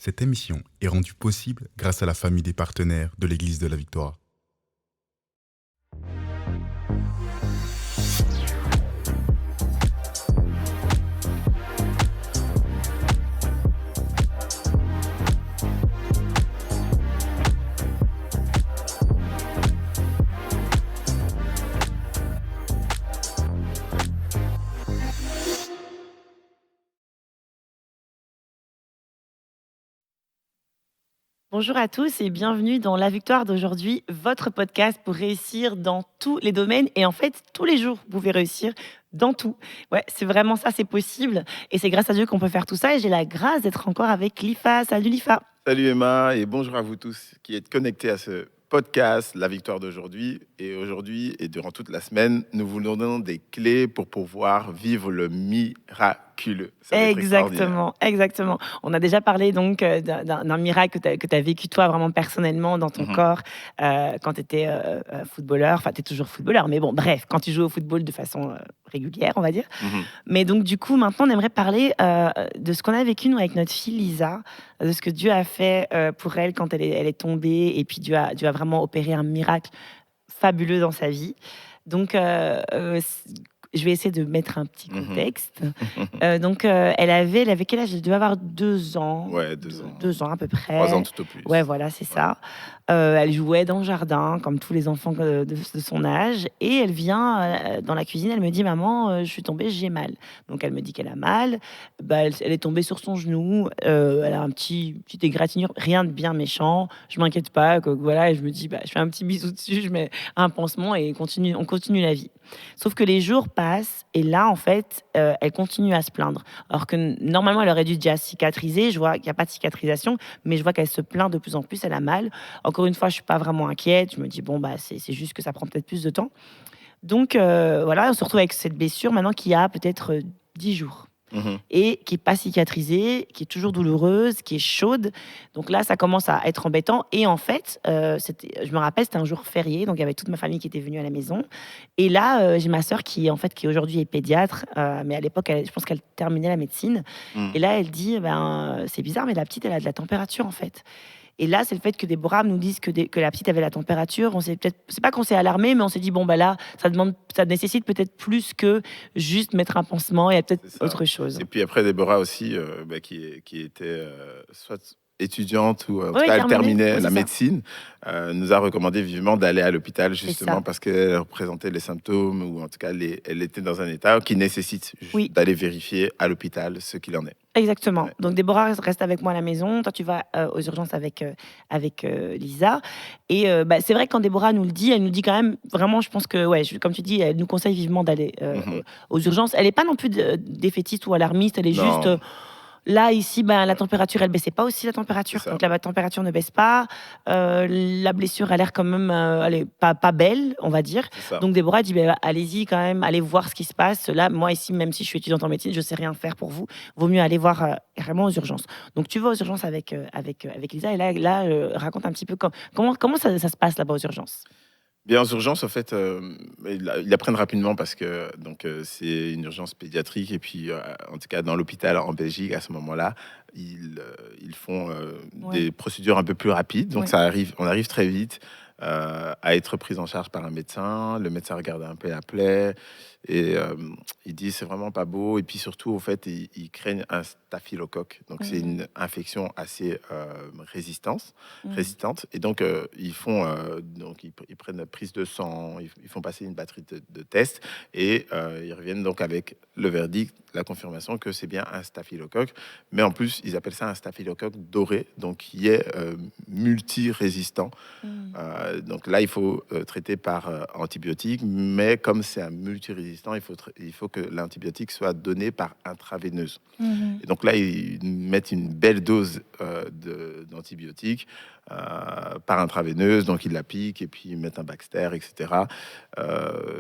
Cette émission est rendue possible grâce à la famille des partenaires de l'Église de la Victoire. Bonjour à tous et bienvenue dans La Victoire d'aujourd'hui, votre podcast pour réussir dans tous les domaines et en fait tous les jours vous pouvez réussir dans tout. Ouais, c'est vraiment ça, c'est possible et c'est grâce à Dieu qu'on peut faire tout ça et j'ai la grâce d'être encore avec Lifa. Salut Lifa. Salut Emma et bonjour à vous tous qui êtes connectés à ce podcast, La Victoire d'aujourd'hui. Et aujourd'hui et durant toute la semaine, nous vous donnons des clés pour pouvoir vivre le miraculeux. Ça va être extraordinaire. Exactement. On a déjà parlé donc d'un miracle que tu as vécu toi vraiment personnellement dans ton Mhm, corps quand tu étais footballeur. Enfin, tu es toujours footballeur, mais bon, bref, quand tu joues au football de façon régulière, on va dire. mhm. Mais donc, du coup, maintenant, on aimerait parler de ce qu'on a vécu, nous, avec notre fille Lisa, de ce que Dieu a fait pour elle quand elle est tombée, et puis Dieu a vraiment opéré un miracle fabuleux dans sa vie. Donc, je vais essayer de mettre un petit Mhm. contexte. Elle avait quel âge? Elle devait avoir 2 ans, Ouais, 2 ans, 2 ans à peu 3 ans près. tout au Ouais, plus. voilà, c'est Ouais. ça. Elle jouait dans le jardin, comme tous les enfants de son âge. Et elle vient dans la cuisine, elle me dit, maman, je suis tombée, j'ai mal. Donc elle me dit qu'elle a mal. Bah, elle est tombée sur son genou. Elle a un petite égratignure, rien de bien méchant. Je m'inquiète pas. Voilà, et je me dis, bah, je fais un petit bisou dessus, je mets un pansement et on continue la vie. Sauf que les jours passent et là, en fait, elle continue à se plaindre. Alors que normalement, elle aurait dû déjà cicatriser. Je vois qu'il n'y a pas de cicatrisation, mais je vois qu'elle se plaint de plus en plus, elle a mal. Encore une fois, je suis pas vraiment inquiète. Je me dis, bon, bah, c'est juste que ça prend peut-être plus de temps. Donc, voilà, on se retrouve avec cette blessure maintenant qui a peut-être 10 jours Mhm. et qui est pas cicatrisée, qui est toujours douloureuse, qui est chaude. Donc là, ça commence à être embêtant. Et en fait, je me rappelle, c'était un jour férié, donc il y avait toute ma famille qui était venue à la maison. Et là, j'ai ma sœur qui aujourd'hui est pédiatre, mais à l'époque, je pense qu'elle terminait la médecine. Et Mhm. là, elle dit, ben, c'est bizarre, mais la petite, elle a de la température en fait. Et là, c'est le fait que Déborah nous dise que la petite avait la température. C'est pas qu'on s'est alarmé, mais on s'est dit, bon, bah là, ça nécessite peut-être plus que juste mettre un pansement, il y a peut-être C'est ça. autre chose. Et puis après, Déborah aussi, qui était soit étudiante ou en tout Oui, cas elle terminé. terminait Oui, c'est la ça. médecine, nous a recommandé vivement d'aller à l'hôpital C'est ça. justement parce qu'elle représentait les symptômes ou en tout cas elle était dans un état qui nécessite Oui, d'aller vérifier à l'hôpital ce qu'il en est. exactement. Ouais. Donc Déborah reste avec moi à la maison. Toi, tu vas aux urgences avec Lisa. Et bah, c'est vrai que quand Déborah nous le dit, elle nous dit quand même, vraiment, je pense que, ouais, comme tu dis, elle nous conseille vivement d'aller Mhm. aux urgences. Elle n'est pas non plus défaitiste ou alarmiste. Elle est juste, Non, là, ici, ben, la température, elle baissait pas aussi la c'est température. ça, Donc la température ne baisse pas. La blessure a l'air quand même, elle est pas belle, on va dire. c'est ça. Donc Déborah dit, ben, allez-y quand même, allez voir ce qui se passe. Là, moi ici, même si je suis étudiante en médecine, je sais rien faire pour vous. Vaut mieux aller voir vraiment aux urgences. Donc tu vas aux urgences avec Lisa et là raconte un petit peu comment ça se passe là-bas aux urgences. Bien, aux urgences, en fait, ils apprennent rapidement parce que c'est une urgence pédiatrique et puis, en tout cas, dans l'hôpital en Belgique, à ce moment-là, ils font Ouais, des procédures un peu plus rapides. Donc, ouais. on arrive très vite à être pris en charge par un médecin. Le médecin regarde un peu la plaie et il dit c'est vraiment pas beau. Et puis surtout, au fait, ils craignent un staphylocoque. Donc, c'est Mhm, une infection assez mhm, résistante. Et donc, ils prennent la prise de sang, ils font passer une batterie de tests et ils reviennent donc avec le verdict, la confirmation que c'est bien un staphylocoque. Mais en plus, ils appellent ça un staphylocoque doré, donc qui est multirésistant. mhm, Donc là, il faut traiter par antibiotique, mais comme c'est un multirésistant, il faut que l'antibiotique soit donné par intraveineuse. mhm. Et donc là, ils mettent une belle dose d'antibiotiques par intraveineuse, donc ils la piquent et puis ils mettent un Baxter, etc.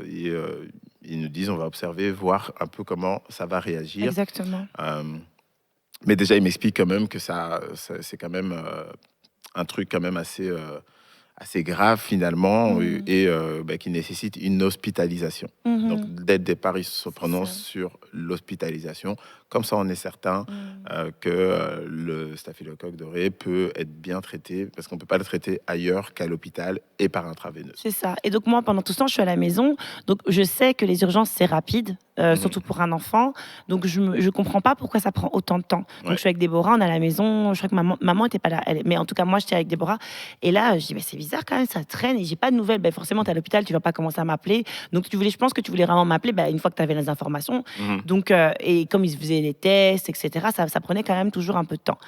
Ils nous disent, on va observer, voir un peu comment ça va réagir. Exactement. Euh, mais déjà, ils m'expliquent quand même que c'est quand même un truc quand même assez assez grave finalement Mmh. et qui nécessite une hospitalisation. Donc, Mmh. dès le départ, ils se C'est ça. prononcent sur l'hospitalisation. Comme ça, on est certain Mmh. que le staphylocoque doré peut être bien traité, parce qu'on ne peut pas le traiter ailleurs qu'à l'hôpital et par intraveineuse. C'est ça. Et donc moi, pendant tout ce temps, je suis à la maison. Donc je sais que les urgences, c'est rapide, Mhm. surtout pour un enfant. Donc je comprends pas pourquoi ça prend autant de temps. Donc Ouais. je suis avec Déborah, on est à la maison. Je crois que maman était pas là. Mais en tout cas, moi, j'étais avec Déborah. Et là, je dis, mais c'est bizarre quand même, ça traîne et j'ai pas de nouvelles. Ben, forcément, tu es à l'hôpital, tu vas pas commencer à m'appeler. Donc je pense que tu voulais vraiment m'appeler une fois que tu avais les informations. Mhm. Donc, et comme ils faisaient les tests, etc., ça prenait quand même toujours un peu de temps.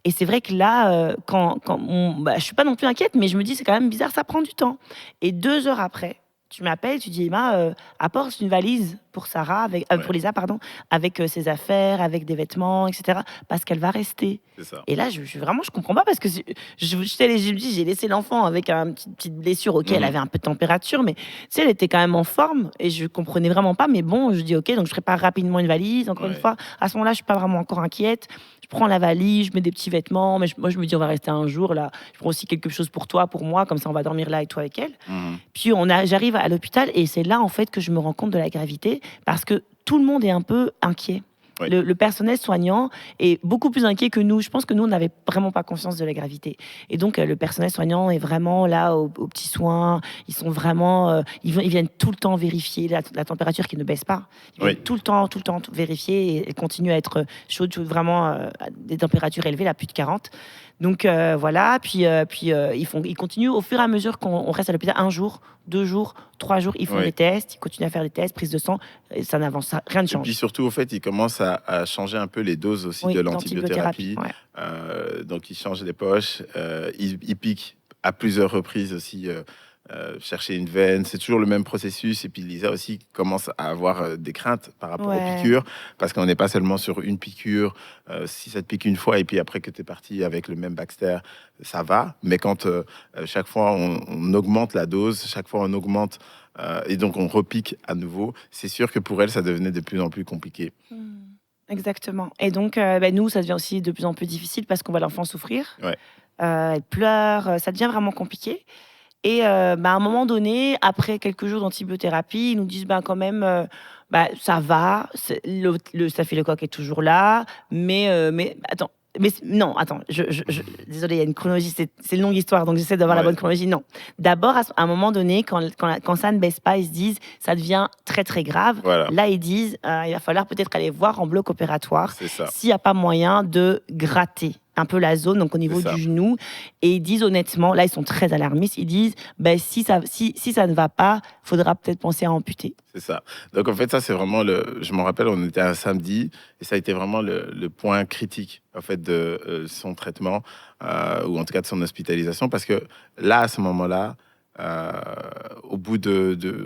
Et c'est vrai que là, je suis pas non plus inquiète, mais je me dis, c'est quand même bizarre, ça prend du temps. Et 2 heures après, tu m'appelles, tu dis: «Emma, apporte une valise pour Sarah avec Ouais, pour Lisa pardon, avec, ses affaires, avec des vêtements et cetera, parce qu'elle va rester». c'est ça. Et là, je comprends pas parce que je me dis: «J'ai laissé l'enfant avec un petite blessure». OK, elle Mhm. avait un peu de température, mais tu sais, elle était quand même en forme et je comprenais vraiment pas. Mais bon, je dis: «OK», donc je prépare rapidement une valise. Encore une Ouais. fois, à ce moment-là, je suis pas vraiment encore inquiète. Je prends la valise, je mets des petits vêtements, mais moi, je me dis: «On va rester un jour là». Je prends aussi quelque chose pour toi, pour moi, comme ça on va dormir là et toi avec elle. Mhm. Puis j'arrive à l'hôpital et c'est là en fait que je me rends compte de la gravité parce que tout le monde est un peu inquiet. Oui. Le personnel soignant est beaucoup plus inquiet que nous. Je pense que nous, on n'avait vraiment pas conscience de la gravité. Et donc, le personnel soignant est vraiment là aux petits soins. Ils sont vraiment, ils viennent tout le temps vérifier la température qui ne baisse pas. Ils viennent Oui. tout le temps vérifier et continuent à être chaudes, vraiment à des températures élevées, là, plus de 40. Donc voilà, puis ils continuent au fur et à mesure qu'on reste à l'hôpital, 1 jour, 2 jours, 3 jours, ils font Oui. des tests, ils continuent à faire des tests, prise de sang, et ça n'avance, rien ne Et puis change. surtout, au fait, ils commencent à changer un peu les doses aussi Oui, de d'antibiothérapie, l'antibiothérapie. ouais. Donc, ils changent les poches, ils piquent à plusieurs reprises aussi, chercher une veine. C'est toujours le même processus. Et puis, Lisa aussi commence à avoir des craintes par rapport aux Ouais. piqûres, parce qu'on n'est pas seulement sur une piqûre. Si ça te pique une fois et puis après que tu es parti avec le même Baxter, ça va. Mais quand chaque fois on augmente la dose, chaque fois on augmente et donc on repique à nouveau, c'est sûr que pour elle, ça devenait de plus en plus compliqué. Mmh. Exactement. Et donc, nous, ça devient aussi de plus en plus difficile parce qu'on voit l'enfant souffrir. Ouais. Elle pleure, ça devient vraiment compliqué. Et à un moment donné, après quelques jours d'antibiothérapie, ils nous disent: «Ben, quand même, ça va, le staphylocoque est toujours là, mais attends, non, attends, désolée, il y a une chronologie, c'est une longue histoire, donc j'essaie d'avoir la Ouais. bonne chronologie. Non. D'abord, à un moment donné, quand ça ne baisse pas, ils se disent: «Ça devient très, très grave». Voilà, Là, ils disent: «Il va falloir peut-être aller voir en bloc opératoire c'est ça, s'il n'y a pas moyen de gratter un peu la zone, donc au c'est niveau ça. du genou». Et ils disent honnêtement, là, ils sont très alarmistes, ils disent: si ça ne va pas, faudra peut-être penser à amputer». C'est ça. Donc en fait, ça, c'est vraiment je me rappelle, on était un samedi et ça a été vraiment le point critique en fait de son traitement ou en tout cas de son hospitalisation parce que là, à ce moment-là, euh, au bout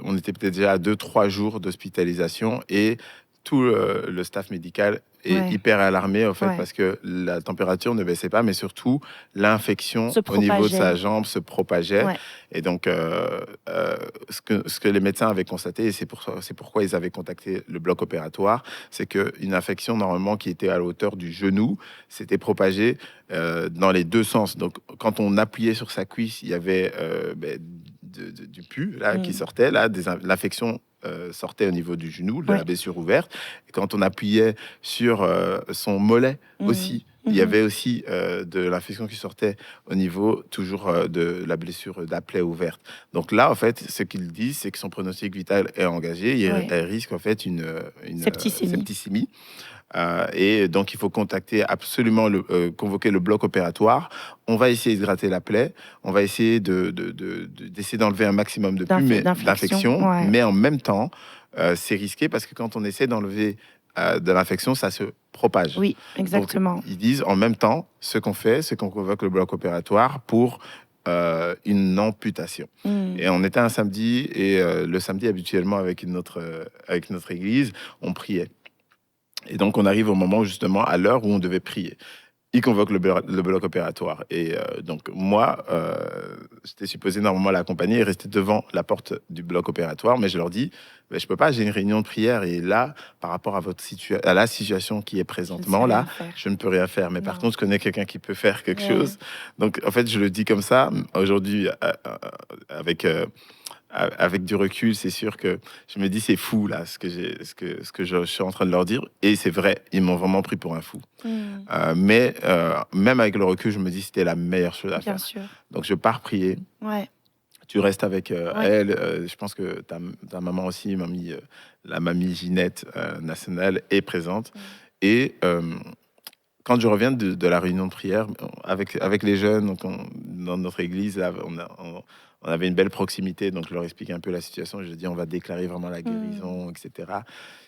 on était peut-être déjà à 2, 3 jours d'hospitalisation et tout le staff médical est Ouais, hyper alarmé en fait ouais. parce que la température ne baissait pas, mais surtout l'infection Se au niveau de sa propageait. jambe se propageait. Ouais. Et donc, ce que les médecins avaient constaté, et c'est pourquoi ils avaient contacté le bloc opératoire, c'est qu'une infection normalement qui était à la hauteur du genou s'était propagée dans les deux sens. Donc, quand on appuyait sur sa cuisse, il y avait du pus là, qui Mmh. sortait, là, l'infection sortait au niveau du genou, de la Ouais. blessure ouverte. Et quand on appuyait sur son mollet Mmh. aussi, il y Mmh. avait aussi de l'infection qui sortait au niveau toujours de la blessure de la plaie ouverte. Donc là, en fait, ce qu'ils disent, c'est que son pronostic vital est engagé. Ouais. Elle risque en fait une Septicémie. septicémie. Et donc, il faut contacter absolument convoquer le bloc opératoire. On va essayer de gratter la plaie. On va essayer d'essayer d'enlever un maximum de D'inflexion, d'infection. ouais. Mais en même temps, c'est risqué parce que quand on essaie d'enlever de l'infection, ça se propage. Oui, Donc, exactement. ils disent en même temps, ce qu'on fait, c'est qu'on convoque le bloc opératoire pour une amputation. Mmh. Et on était un samedi, et le samedi, habituellement, avec notre église, on priait. Et donc, on arrive au moment, justement, à l'heure où on devait prier. Ils convoquent le bloc opératoire. Et donc, moi, j'étais supposé normalement l'accompagner et rester devant la porte du bloc opératoire, mais je leur dis, Mais je peux pas, j'ai une réunion de prière et là, par rapport à à la situation qui est Je ne sais présentement rien là, faire. je ne peux rien faire. Mais par Non. contre, je connais quelqu'un qui peut faire quelque Ouais. chose. Donc, en fait, je le dis comme ça. Aujourd'hui, avec, avec du recul, c'est sûr que je me dis, c'est fou là, ce que je suis en train de leur dire. Et c'est vrai, ils m'ont vraiment pris pour un fou. Mmh. Mais même avec le recul, je me dis, c'était la meilleure chose à Bien faire. sûr. Donc, je pars prier. Ouais. Tu restes avec Ouais. elle. Je pense que ta maman aussi, la mamie Ginette nationale, est présente. Mmh. Et quand je reviens de la réunion de prière avec les jeunes, donc dans notre église, là, on avait une belle proximité. Donc je leur explique un peu la situation. Je dis on va déclarer vraiment la Mmh. guérison, etc.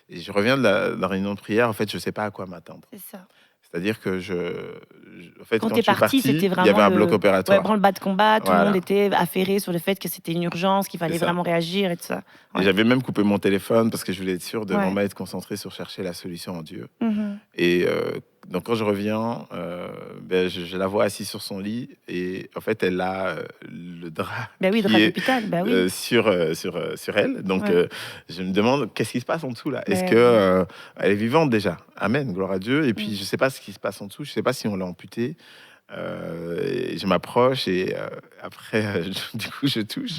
Et je reviens de la réunion de prière. En fait, je sais pas à quoi m'attendre. C'est ça. C'est-à-dire que en fait, Quand quand tu es je suis parti, parti, c'était il y avait vraiment un bloc le opératoire. branle-bas de combat. Tout le monde Voilà, était affairé sur le fait que c'était une urgence, qu'il c'est fallait ça. vraiment réagir et tout ça. Et Ouais. j'avais même coupé mon téléphone parce que je voulais être sûr de Ouais. vraiment être concentré sur chercher la solution en Dieu. Mmh. Et donc quand je reviens, je la vois assise sur son lit et en fait elle a le drap Bah oui, drap qui est d'hôpital, bah oui. sur elle. Donc Ouais. je me demande qu'est-ce qui se passe en dessous là. Est-ce Beh que oui. elle est vivante déjà? Amen, gloire à Dieu. Et puis Mmh. je sais pas ce qui se passe en dessous. Je sais pas si on l'a amputée. Et je m'approche et après du coup je touche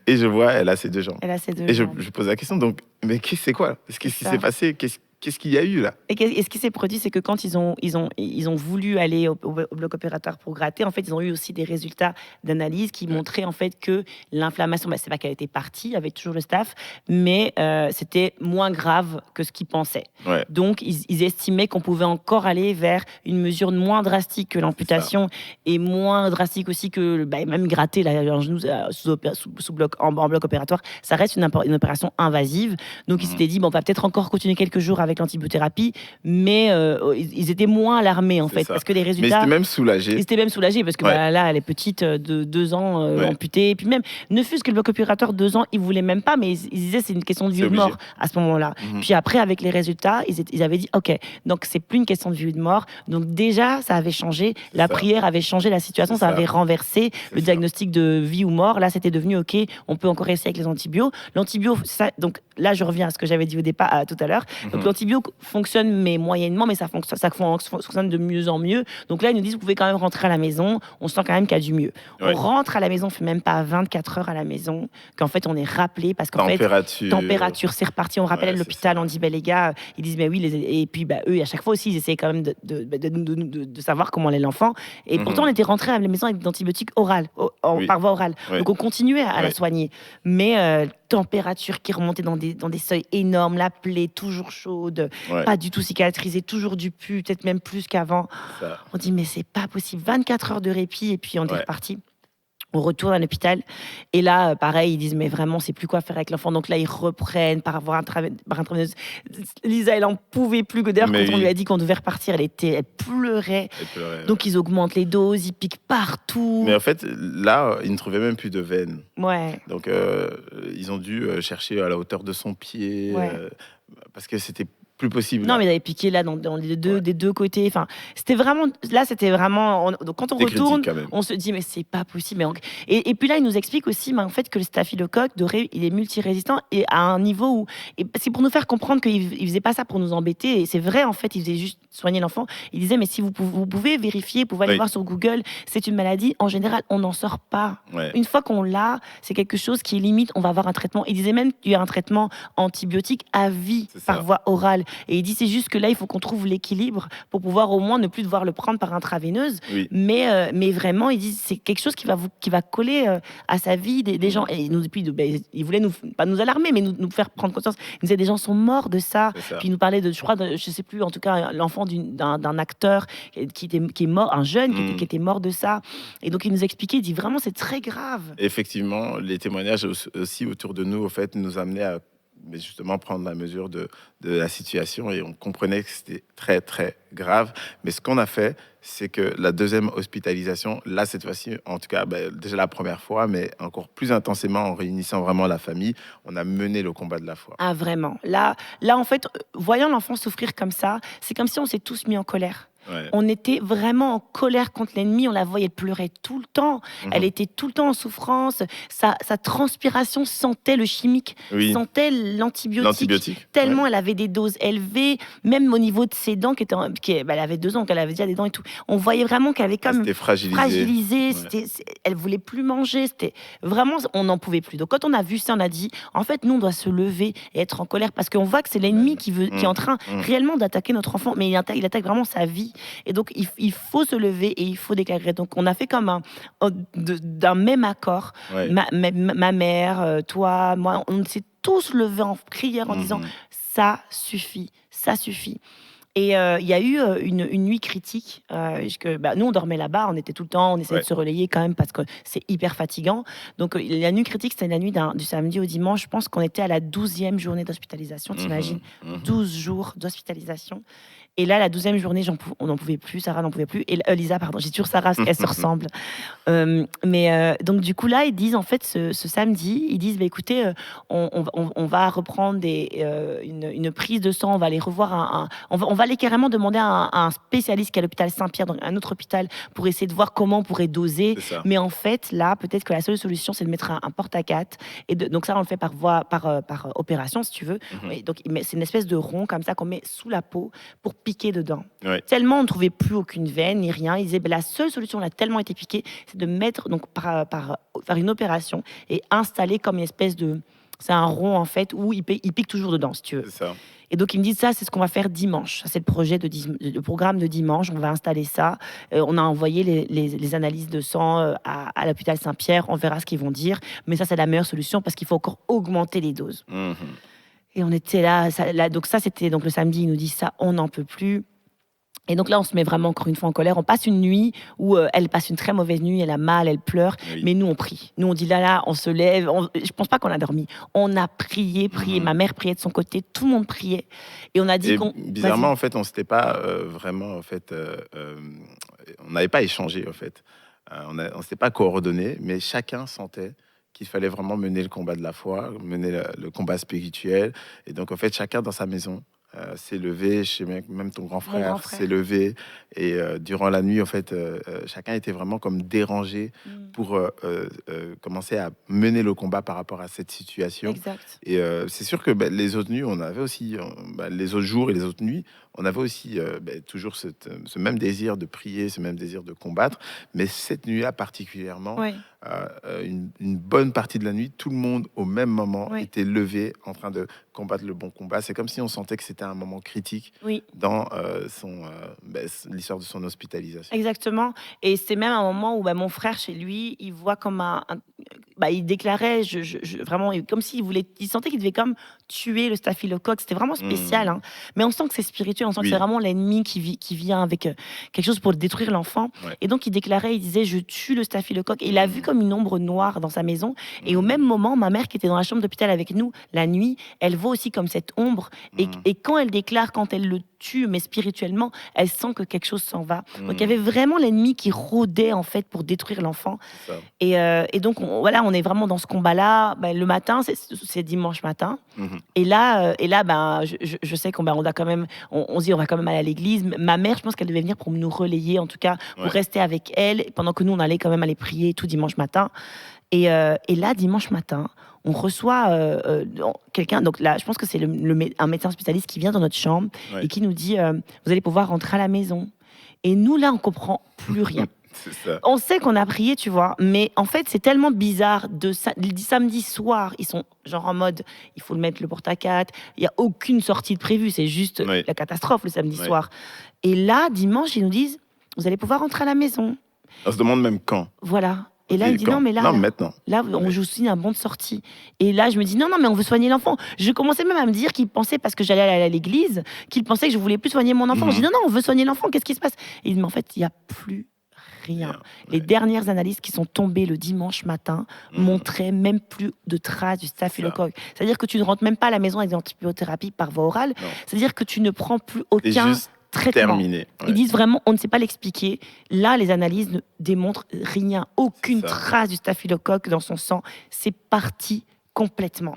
et je vois elle a ses deux jambes. Elle a ses 2 Et jambes. je pose la question, donc, mais c'est quoi? C'est Qu'est-ce qui ça. s'est passé? Qu'est-ce qu'il y a eu là? Et ce qui s'est produit, c'est que quand ils ont voulu aller au bloc opératoire pour gratter, en fait, ils ont eu aussi des résultats d'analyse qui Ouais. montraient en fait que l'inflammation, bah, c'est pas qu'elle était partie, il y avait toujours le staph, mais c'était moins grave que ce qu'ils pensaient. Ouais, Donc, ils estimaient qu'on pouvait encore aller vers une mesure moins drastique que c'est ça. l'amputation et moins drastique aussi que bah, même gratter là, un genou sous bloc, en bloc opératoire. Ça reste une opération invasive. Donc, ils Mhm. s'étaient dit, bon, on va peut-être encore continuer quelques jours avec l'antibiothérapie, mais ils étaient moins alarmés en C'est fait, ça. parce que les Mais résultats, c'était même ils soulagé. étaient même soulagés parce que Ouais, bah, là, elle est petite, de 2 ans, ouais, amputée. Et puis même, ne fût-ce que le bloc opératoire, 2 ans, ils voulaient même pas, mais ils disaient c'est une question de vie c'est ou de obligé. mort à ce moment-là. Mhm. Puis après, avec les résultats, ils avaient dit, ok, donc c'est plus une question de vie ou de mort. Donc déjà, ça avait changé. C'est La ça. prière avait changé la situation, C'est ça ça. avait renversé C'est le ça. diagnostic de vie ou mort. Là, c'était devenu ok, on peut encore essayer avec les antibiotiques. Donc là, je reviens à ce que j'avais dit au départ, tout à l'heure. Donc Mhm. l'antibio fonctionne mais moyennement, mais ça fonctionne de mieux en mieux. Donc là, ils nous disent, vous pouvez quand même rentrer à la maison. On sent quand même qu'il y a du mieux. Ouais. On rentre à la maison, on fait même pas 24 heures à la maison, qu'en fait, on est rappelé parce qu'en fait, température, c'est reparti. On rappelle Ouais, à c'est l'hôpital, ça. on dit, ben les gars, ils disent, mais oui, et puis bah, eux, à chaque fois aussi, ils essaient quand même de savoir comment allait l'enfant. Et pourtant, on Mhm. était rentré à la maison avec des antibiotiques orales, Oui, par voie orale. ouais, Donc on continuait à la ouais, soigner. Mais température qui remontait dans des seuils énormes, la plaie toujours chaude, ouais, pas du tout cicatrisée, toujours du pu, peut-être même plus qu'avant. c'est ça. On dit, mais c'est pas possible. 24 heures de répit et puis on est Ouais. reparti. On retourne à l'hôpital et là, pareil, ils disent mais vraiment, c'est plus quoi faire avec l'enfant. Donc là, ils reprennent par intraveineuse. Lisa, elle en pouvait plus. D'ailleurs, Mais quand on lui oui, a dit qu'on devait repartir, elle pleurait. elle pleurait, ouais. Donc ils augmentent les doses, ils piquent partout. Mais en fait, là, ils ne trouvaient même plus de veine. Ouais, Donc, ils ont dû chercher à la hauteur de son pied ouais. parce que c'était plus possible. Non, Là. mais il avait piqué là dans les deux, Ouais. des deux côtés. Enfin, c'était vraiment. Là, c'était vraiment. Donc, quand on C'était retourne, critique quand même. on se dit, mais c'est pas possible. Et puis là, il nous explique aussi en fait, que le staphylocoque doré, il est multirésistant et à un niveau où. Et c'est pour nous faire comprendre qu'il faisait pas ça pour nous embêter. Et c'est vrai, en fait, il faisait juste soigner l'enfant. Il disait, mais si vous pouvez vérifier, vous pouvez aller Oui. voir sur Google, c'est une maladie. En général, on n'en sort pas. Ouais. Une fois qu'on l'a, c'est quelque chose qui est limite, on va avoir un traitement. Il disait même qu'il y a un traitement antibiotique à vie C'est par ça. voie orale. Et il dit c'est juste que là, il faut qu'on trouve l'équilibre pour pouvoir au moins ne plus devoir le prendre par intraveineuse. Oui. Mais vraiment, il dit c'est quelque chose qui va coller à sa vie des gens. Et nous, depuis, il voulait pas nous alarmer, mais nous faire prendre conscience. Il nous disait des gens sont morts de ça. C'est ça. Puis il nous parlait je crois, je sais plus, en tout cas, l'enfant d'un acteur qui est mort, un jeune qui était mort de ça. Et donc il nous expliquait, il dit vraiment c'est très grave. Effectivement, les témoignages aussi autour de nous, au fait, nous amenaient à mais justement prendre la mesure de la situation et on comprenait que c'était très, très grave. Mais ce qu'on a fait, c'est que la deuxième hospitalisation, là, cette fois-ci, en tout cas, déjà la première fois, mais encore plus intensément en réunissant vraiment la famille, on a mené le combat de la foi. Ah, vraiment. Là, en fait, voyant l'enfant souffrir comme ça, c'est comme si on s'est tous mis en colère. Ouais. On était vraiment en colère contre l'ennemi. On la voyait, elle pleurait tout le temps. Elle était tout le temps en souffrance. Sa transpiration sentait le chimique, Oui, sentait l'antibiotique. l'antibiotique. Tellement Ouais. elle avait des doses élevées, même au niveau de ses dents, elle avait 2 ans, qu'elle avait déjà des dents et tout. On voyait vraiment qu'elle avait Elle comme était fragilisée. fragilisée. Ouais. Elle voulait plus manger. C'était vraiment, on n'en pouvait plus. Donc quand on a vu ça, on a dit, en fait, nous, on doit se lever et être en colère parce qu'on voit que c'est l'ennemi qui est en train réellement d'attaquer notre enfant, mais il attaque vraiment sa vie. Et donc, il faut se lever et il faut déclarer. Donc, on a fait comme d'un même accord. Ouais. Ma mère, toi, moi, on s'est tous levés en prière en disant ça suffit, ça suffit. Et il y a eu une nuit critique. Nous, on dormait là-bas, on était tout le temps, on essayait Ouais. de se relayer quand même parce que c'est hyper fatigant. Donc, la nuit critique, c'était la nuit du samedi au dimanche. Je pense qu'on était à la 12e journée d'hospitalisation, t'imagines 12 jours d'hospitalisation. Et là, la 12e journée, on n'en pouvait plus, Sarah n'en pouvait plus. Et Lisa, pardon, j'ai toujours Sarah, parce qu'elles se ressemblent. Donc, du coup, là, ils disent, en fait, ce samedi, ils disent, écoutez, on va reprendre une prise de sang, on va aller revoir on va aller carrément demander à un spécialiste qui est à l'hôpital Saint-Pierre, donc un autre hôpital, pour essayer de voir comment on pourrait doser. C'est ça. Mais en fait, là, peut-être que la seule solution, c'est de mettre un porte-à-4. Donc ça, on le fait par opération, si tu veux. Et donc, c'est une espèce de rond comme ça qu'on met sous la peau pour piquer dedans. Ouais. Tellement on ne trouvait plus aucune veine ni rien. Ils disaient, la seule solution, on a tellement été piqué, c'est de mettre, donc faire une opération et installer comme une espèce de... C'est un rond, en fait, où il pique toujours dedans, si tu veux. C'est ça. Et donc, ils me disent, ça, c'est ce qu'on va faire dimanche. Ça, c'est le projet de programme de dimanche. On va installer ça. On a envoyé les analyses de sang à l'hôpital Saint-Pierre. On verra ce qu'ils vont dire. Mais ça, c'est la meilleure solution parce qu'il faut encore augmenter les doses. Et on était là. Donc, ça, c'était donc le samedi. Ils nous disent ça, on n'en peut plus. Et donc là, on se met vraiment encore une fois en colère. On passe une nuit où elle passe une très mauvaise nuit, elle a mal, elle pleure. Oui. Mais nous, on prie. Nous, on dit là, on se lève. Je pense pas qu'on a dormi. On a prié. Ma mère priait de son côté. Tout le monde priait. Et on a dit qu'on... Bizarrement, Vas-y. en fait, on s'était pas vraiment, en fait, on n'avait pas échangé, en fait. On s'était pas coordonné, mais chacun sentait qu'il fallait vraiment mener le combat de la foi, mener le combat spirituel. Et donc, en fait, chacun dans sa maison s'est levé, chez même ton grand frère s'est levé. Et durant la nuit, en fait, chacun était vraiment comme dérangé pour commencer à mener le combat par rapport à cette situation. Exact. Et c'est sûr que les autres nuits, on avait aussi, les autres jours et les autres nuits, on avait aussi toujours ce même désir de prier, ce même désir de combattre. Mais cette nuit-là particulièrement, Oui. une bonne partie de la nuit, tout le monde au même moment Oui. était levé en train de combattre le bon combat. C'est comme si on sentait que c'était un moment critique Oui. dans l'histoire de son hospitalisation. Exactement. Et c'est même un moment où mon frère, chez lui, il voit comme il déclarait, vraiment, comme s'il voulait, il sentait qu'il devait comme tuer le staphylocoque. C'était vraiment spécial. Hein. Mais on sent que c'est spirituel, on sent que c'est vraiment l'ennemi qui vient avec quelque chose pour détruire l'enfant. Ouais. Et donc, il déclarait, il disait, je tue le staphylocoque. Et il a vu comme une ombre noire dans sa maison. Et au même moment, ma mère, qui était dans la chambre d'hôpital avec nous, la nuit, elle voit aussi comme cette ombre. Et quand elle déclare, quand elle le tue, mais spirituellement, elle sent que quelque chose s'en va. Donc, il y avait vraiment l'ennemi qui rôdait, en fait, pour détruire l'enfant. Et donc, on est vraiment dans ce combat-là. Le matin, c'est dimanche matin. Et là, je sais qu'on a quand même, on se dit, on va quand même aller à l'église. Ma mère, je pense qu'elle devait venir pour nous relayer, en tout cas, pour rester avec elle, pendant que nous, on allait quand même aller prier tout dimanche matin. Et là, dimanche matin, on reçoit quelqu'un. Donc là, je pense que c'est un médecin spécialiste qui vient dans notre chambre et qui nous dit, vous allez pouvoir rentrer à la maison. Et nous, là, on comprend plus rien. C'est ça. On sait qu'on a prié, tu vois, mais en fait, c'est tellement bizarre. Samedi soir, ils sont genre en mode, il faut le mettre le porte-à-4. Il n'y a aucune sortie de prévue, c'est juste la catastrophe le samedi soir. Et là, dimanche, ils nous disent, vous allez pouvoir rentrer à la maison. On se demande même quand. Voilà. Et là, il dit non, mais là, maintenant. Là, on joue aussi un bon de sortie. Et là, je me dis non, mais on veut soigner l'enfant. Je commençais même à me dire qu'il pensait, parce que j'allais aller à l'église, qu'il pensait que je voulais plus soigner mon enfant. Je dis non, on veut soigner l'enfant. Qu'est-ce qui se passe? Et il dit, mais en fait, il n'y a plus rien. Les dernières analyses qui sont tombées le dimanche matin montraient même plus de traces du staphylocoque. C'est-à-dire que tu ne rentres même pas à la maison avec des antibiothérapie par voie orale. C'est-à-dire que tu ne prends plus aucun traitement. Terminé. Ils disent vraiment, on ne sait pas l'expliquer. Là, les analyses ne démontrent rien, aucune trace du staphylocoque dans son sang. C'est parti complètement.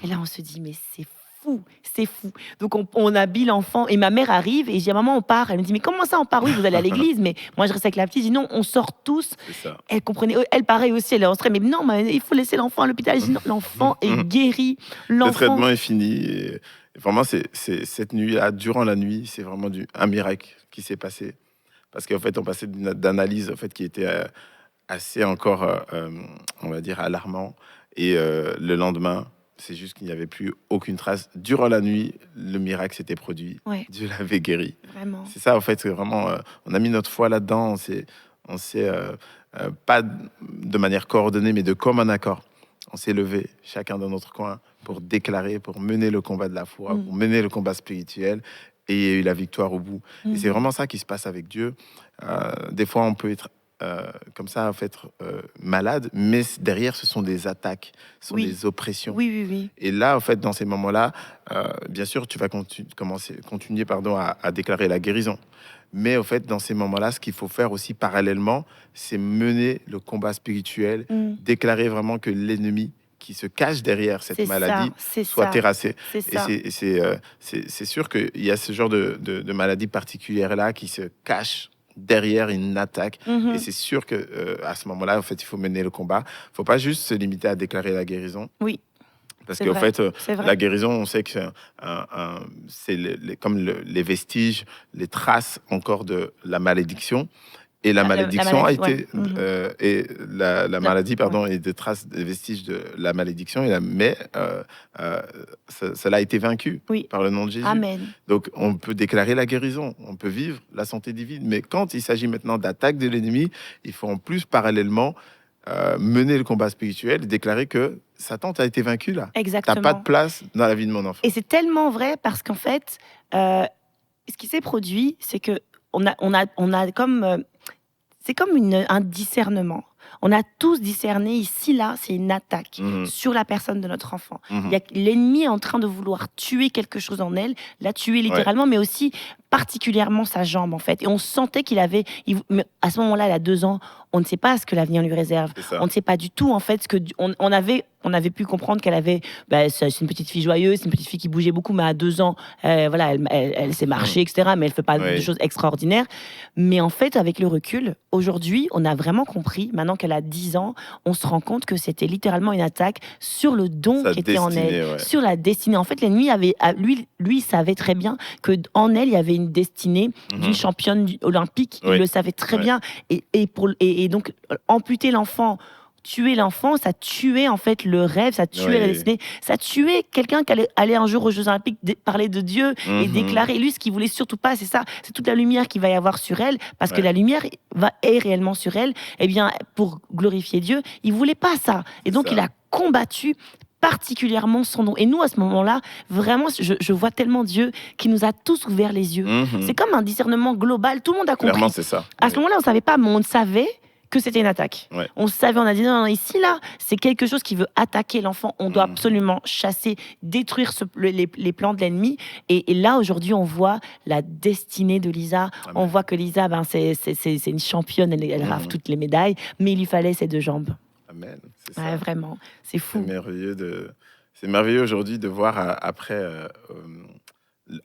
Et là, on se dit, mais c'est fou, c'est fou. Donc on habille l'enfant et ma mère arrive et je dis: «Maman, on part». Elle me dit: «Mais comment ça on part? Oui, vous allez à l'église». Mais moi je reste avec la petite, je dis: «Non, on sort tous». C'est ça. Elle comprenait, elle pareil aussi, elle est en stress, mais non, mais il faut laisser l'enfant à l'hôpital. Je dis: «Non, l'enfant est guéri, Le l'enfant». traitement est fini. Et vraiment, c'est cette nuit-là, durant la nuit, c'est vraiment un miracle qui s'est passé. Parce qu'en fait, on passait d'analyse en fait, qui était assez encore, on va dire, alarmant. Et le lendemain, c'est juste qu'il n'y avait plus aucune trace. Durant la nuit, le miracle s'était produit. Ouais, Dieu l'avait guéri. vraiment. C'est ça, en fait, c'est vraiment, on a mis notre foi là-dedans. On s'est pas de manière coordonnée, mais de commun accord. On s'est levé, chacun dans notre coin, pour déclarer, pour mener le combat de la foi, pour mener le combat spirituel. Et il y a eu la victoire au bout. Et c'est vraiment ça qui se passe avec Dieu. Des fois, on peut être comme ça, en fait, malade, mais derrière, ce sont des attaques, ce sont Oui. des oppressions. Oui, oui, oui. Et là, en fait, dans ces moments-là, bien sûr, tu vas continuer à déclarer la guérison. Mais au fait, dans ces moments-là, ce qu'il faut faire aussi parallèlement, c'est mener le combat spirituel, déclarer vraiment que l'ennemi qui se cache derrière cette C'est maladie ça, c'est soit ça, terrassé. c'est Et ça. c'est sûr qu'il y a ce genre de maladie particulière-là qui se cache derrière une attaque. Et c'est sûr que à ce moment-là, en fait, il faut mener le combat. Il ne faut pas juste se limiter à déclarer la guérison. Oui, Parce c'est qu'en vrai, fait, c'est vrai. la guérison, on sait que c'est comme les vestiges, les traces encore de la malédiction. Et la malédiction a maladie, ouais. été, et la maladie, pardon, Ouais. et des traces, des vestiges de la malédiction. Mais cela a été vaincu Oui. par le nom de Jésus. Amen. Donc, on peut déclarer la guérison, on peut vivre la santé divine. Mais quand il s'agit maintenant d'attaque de l'ennemi, il faut en plus parallèlement mener le combat spirituel et déclarer que Satan a été vaincu là. T'as pas de Exactement. place dans la vie de mon enfant. Et c'est tellement vrai parce qu'en fait, ce qui s'est produit, c'est que on a comme, c'est comme un discernement. On a tous discerné ici, là, c'est une attaque Mhm. sur la personne de notre enfant. Mhm. L'ennemi est en train de vouloir tuer quelque chose en elle, la tuer littéralement, mais aussi particulièrement sa jambe, en fait. Et on sentait qu'il avait... mais à ce moment-là, elle a 2 ans, on ne sait pas ce que l'avenir lui réserve. C'est ça. On ne sait pas du tout, en fait, ce que... On avait pu comprendre qu'elle avait... c'est une petite fille joyeuse, c'est une petite fille qui bougeait beaucoup, mais à 2 ans, voilà, elle sait marcher, etc., mais elle ne fait pas de Oui. choses extraordinaires. Mais en fait, avec le recul, aujourd'hui, on a vraiment compris, maintenant qu'elle a 10 ans, on se rend compte que c'était littéralement une attaque sur le don Sa qui était en destinée, elle, ouais. sur la destinée. En fait, l'ennemi lui savait très bien que en elle, il y avait une destinée d'une championne olympique. Il Oui. le savait très Ouais. bien. Et donc, amputer l'enfant, tuer l'enfant, ça tuait en fait le rêve, ça tuait la Oui. destinée, ça tuait quelqu'un qui allait aller un jour aux Jeux Olympiques parler de Dieu et Mhm. déclarer. Lui, ce qu'il voulait surtout pas, c'est ça, c'est toute la lumière qu'il va y avoir sur elle, parce que Ouais. la lumière est réellement sur elle. Eh bien, pour glorifier Dieu, il voulait pas ça, et donc Ça. il a combattu particulièrement son nom. Et nous, à ce moment-là, vraiment, je vois tellement Dieu qui nous a tous ouvert les yeux. Mhm. C'est comme un discernement global. Tout le monde a compris. Clairement, c'est ça. À ce moment-là, on ne savait pas, mais on savait que c'était une attaque. Ouais. On savait, on a dit non, ici, là, c'est quelque chose qui veut attaquer l'enfant. On doit Mhm. absolument chasser, détruire les plans de l'ennemi. Et là, aujourd'hui, on voit la destinée de Lisa. Amen. On voit que Lisa, c'est une championne, elle rafle toutes les médailles, mais il lui fallait ses 2 jambes. Amen. C'est ça. Ouais, vraiment, c'est C'est fou. merveilleux c'est merveilleux aujourd'hui de voir après,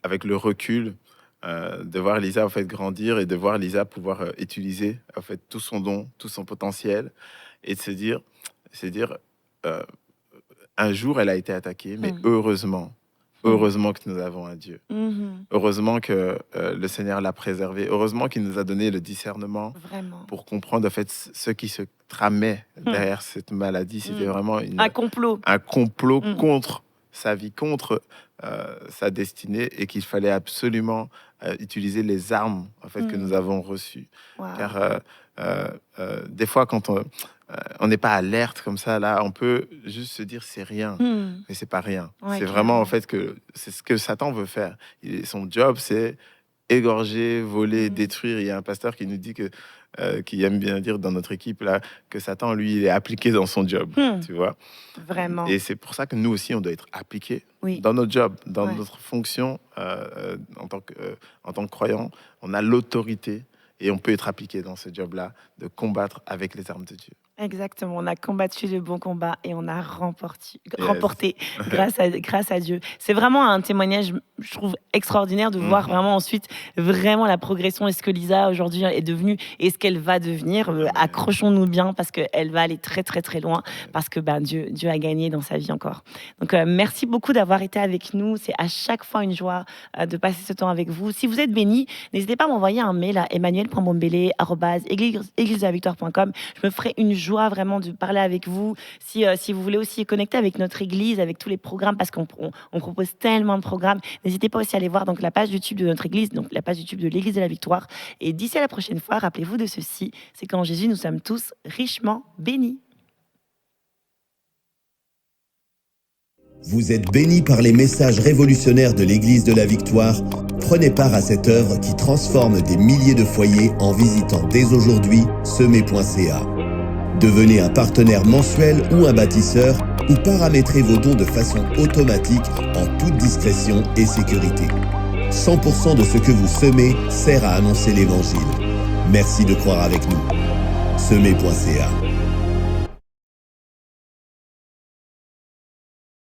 avec le recul, de voir Lisa en fait grandir et de voir Lisa pouvoir utiliser en fait tout son don, tout son potentiel et de se dire, euh, un jour elle a été attaquée, mais heureusement que nous avons un Dieu. Mhm. Heureusement que le Seigneur l'a préservé. Heureusement qu'il nous a donné le discernement Vraiment. pour comprendre en fait ce qui se tramait derrière cette maladie. C'était vraiment Un complot. un complot Mm. contre sa vie, contre sa destinée, et qu'il fallait absolument utiliser les armes en fait que nous avons reçues. Wow. Car des fois, quand on n'est pas alerte comme ça, là, on peut juste se dire c'est rien, Mm. mais c'est pas rien. Ouais, C'est vraiment en clairement. fait que c'est ce que Satan veut faire. Son job, c'est égorger, voler, détruire. Il y a un pasteur qui nous dit qui aime bien dire dans notre équipe là que Satan, lui, il est appliqué dans son job, tu vois. Vraiment. Et c'est pour ça que nous aussi, on doit être appliqués Oui. dans notre job, dans Ouais. notre fonction en tant que croyant. On a l'autorité et on peut être appliqué dans ce job-là de combattre avec les armes de Dieu. Exactement, on a combattu le bon combat et on a Yes. remporté grâce à Dieu. C'est vraiment un témoignage, je trouve, extraordinaire de voir Mhm. vraiment ensuite vraiment la progression et ce que Lisa aujourd'hui est devenue et ce qu'elle va devenir. Amen. Accrochons-nous bien parce qu'elle va aller très très très loin Amen. parce que Dieu a gagné dans sa vie encore. Donc merci beaucoup d'avoir été avec nous. C'est à chaque fois une joie de passer ce temps avec vous. Si vous êtes bénis, n'hésitez pas à m'envoyer un mail à emmanuel.bombele@églisedelavictoire.com. Je me ferai une joie vraiment de parler avec vous. Si vous voulez aussi connecter avec notre église, avec tous les programmes, parce qu'on propose tellement de programmes, n'hésitez pas aussi à aller voir donc la page YouTube de notre église, donc la page YouTube de l'église de la Victoire. Et d'ici à la prochaine fois, rappelez-vous de ceci, c'est qu'en Jésus, nous sommes tous richement bénis. Vous êtes bénis par les messages révolutionnaires de l'Église de la Victoire. Prenez part à cette œuvre qui transforme des milliers de foyers en visitant dès aujourd'hui semer.ca. Devenez un partenaire mensuel ou un bâtisseur ou paramétrez vos dons de façon automatique en toute discrétion et sécurité. 100% de ce que vous semez sert à annoncer l'Évangile. Merci de croire avec nous. Semer.ca